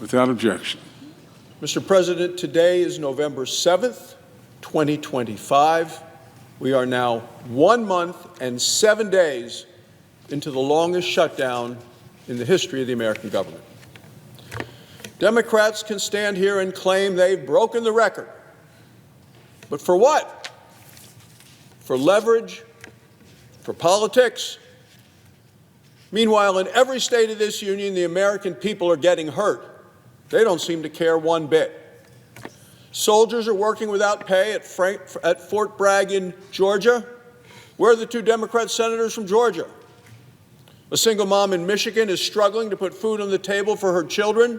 Without objection. Mr. President, today is November 7th, 2025. We are now 1 month and 7 days into the longest shutdown in the history of the American government. Democrats can stand here and claim they've broken the record. But for what? For leverage, for politics. Meanwhile, in every state of this union, the American people are getting hurt. They don't seem to care one bit. Soldiers are working without pay at Fort Bragg in Georgia. Where are the 2 Democrat senators from Georgia? A single mom in Michigan is struggling to put food on the table for her children.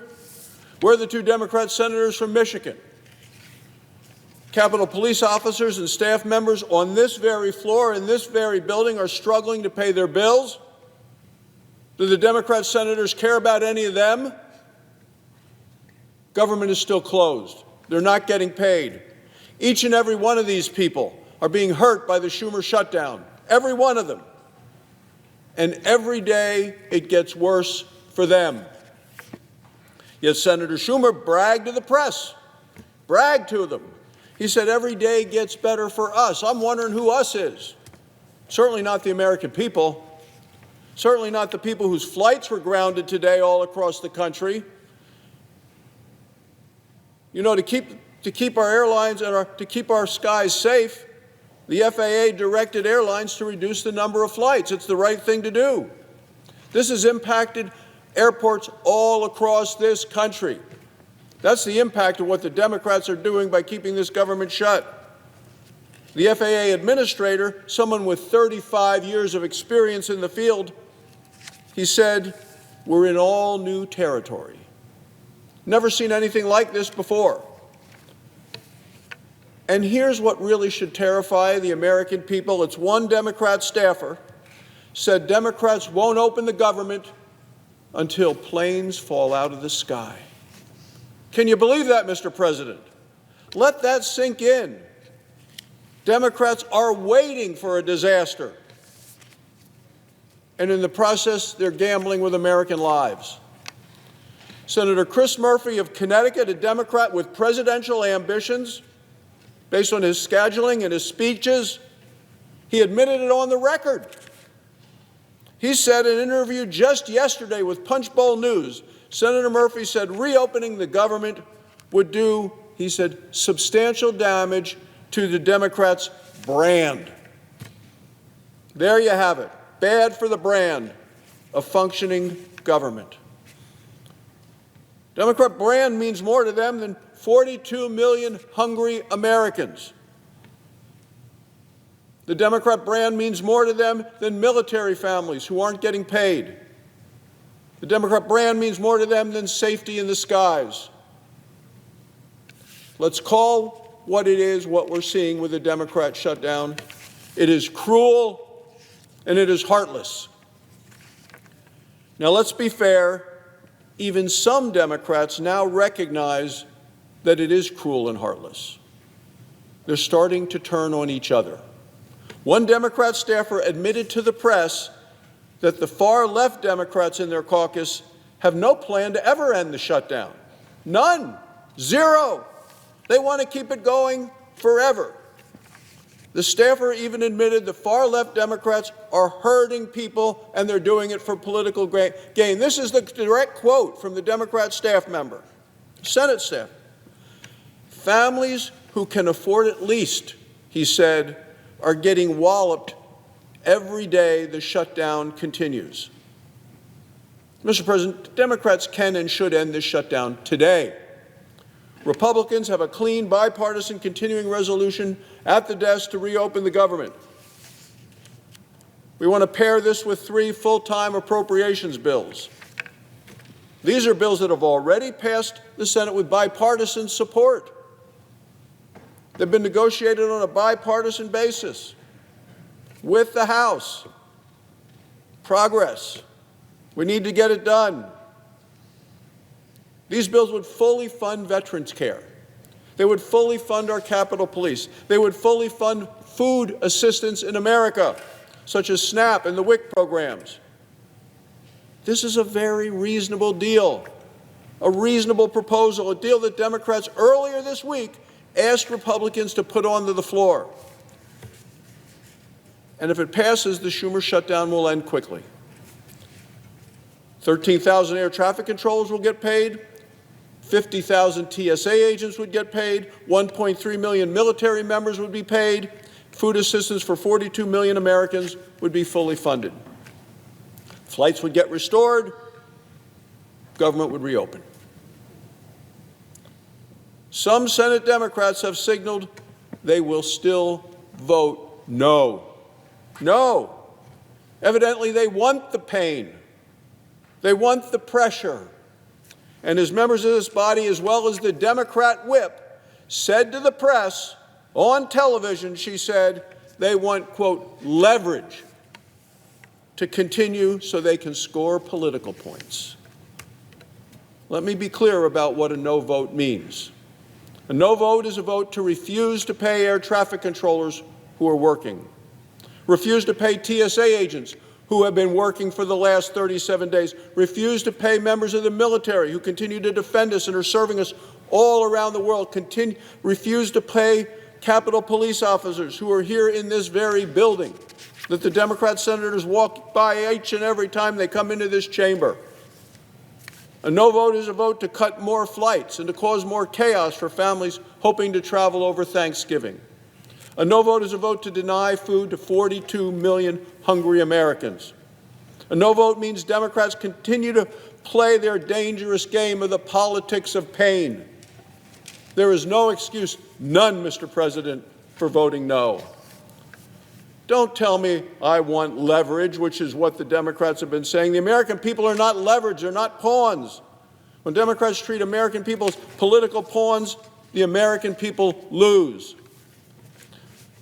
Where are the 2 Democrat senators from Michigan? Capitol Police officers and staff members on this very floor in this very building are struggling to pay their bills. Do the Democrat senators care about any of them? Government is still closed. They're not getting paid. Each and every one of these people are being hurt by the Schumer shutdown. Every one of them. And every day it gets worse for them. Yet Senator Schumer bragged to the press, bragged to them. He said every day gets better for us. I'm wondering who us is. Certainly not the American people. Certainly not the people whose flights were grounded today all across the country. You know, to keep our airlines and to keep our skies safe, the FAA directed airlines to reduce the number of flights. It's the right thing to do. This has impacted airports all across this country. That's the impact of what the Democrats are doing by keeping this government shut. The FAA administrator, someone with 35 years of experience in the field, he said, "We're in all new territory. Never seen anything like this before." And here's what really should terrify the American people. It's one Democrat staffer said Democrats won't open the government until planes fall out of the sky. Can you believe that, Mr. President? Let that sink in. Democrats are waiting for a disaster. And in the process, they're gambling with American lives. Senator Chris Murphy of Connecticut, a Democrat with presidential ambitions, based on his scheduling and his speeches, he admitted it on the record. He said in an interview just yesterday with Punchbowl News, Senator Murphy said reopening the government would do, he said, substantial damage to the Democrats' brand. There you have it. Bad for the brand of functioning government. Democrat brand means more to them than 42 million hungry Americans. The Democrat brand means more to them than military families who aren't getting paid. The Democrat brand means more to them than safety in the skies. Let's call what it is, what we're seeing with the Democrat shutdown. It is cruel and it is heartless. Now, let's be fair. Even some Democrats now recognize that it is cruel and heartless. They're starting to turn on each other. One Democrat staffer admitted to the press that the far-left Democrats in their caucus have no plan to ever end the shutdown. None. Zero. They want to keep it going forever. The staffer even admitted the far-left Democrats are hurting people and they're doing it for political gain. This is the direct quote from the Democrat staff member, Senate staff. Families who can afford it least, he said, are getting walloped every day the shutdown continues. Mr. President, Democrats can and should end this shutdown today. Republicans have a clean, bipartisan continuing resolution at the desk to reopen the government. We want to pair this with 3 full-time appropriations bills. These are bills that have already passed the Senate with bipartisan support. They've been negotiated on a bipartisan basis with the House. Progress. We need to get it done. These bills would fully fund veterans care. They would fully fund our Capitol Police. They would fully fund food assistance in America, such as SNAP and the WIC programs. This is a very reasonable deal. a reasonable proposal, a deal that Democrats earlier this week asked Republicans to put onto the floor. And if it passes, the Schumer shutdown will end quickly. 13,000 air traffic controllers will get paid. 50,000 TSA agents would get paid. 1.3 million military members would be paid. Food assistance for 42 million Americans would be fully funded. Flights would get restored. Government would reopen. Some Senate Democrats have signaled they will still vote no. No. Evidently, they want the pain. They want the pressure. And as members of this body, as well as the Democrat whip, said to the press on television, she said, they want, quote, leverage to continue so they can score political points. Let me be clear about what a no vote means. A no vote is a vote to refuse to pay air traffic controllers who are working, refuse to pay TSA agents who have been working for the last 37 days, refuse to pay members of the military who continue to defend us and are serving us all around the world, refuse to pay Capitol Police officers who are here in this very building that the Democrat senators walk by each and every time they come into this chamber. A no vote is a vote to cut more flights and to cause more chaos for families hoping to travel over Thanksgiving. A no vote is a vote to deny food to 42 million hungry Americans. A no vote means Democrats continue to play their dangerous game of the politics of pain. There is no excuse, none, Mr. President, for voting no. Don't tell me I want leverage, which is what the Democrats have been saying. The American people are not leverage, they're not pawns. When Democrats treat American people as political pawns, the American people lose.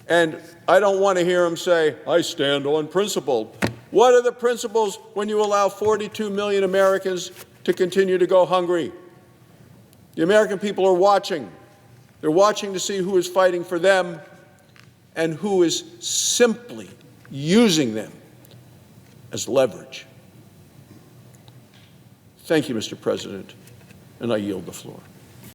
And I don't want to hear them say, I stand on principle. What are the principles when you allow 42 million Americans to continue to go hungry? The American people are watching. They're watching to see who is fighting for them and who is simply using them as leverage. Thank you, Mr. President, and I yield the floor.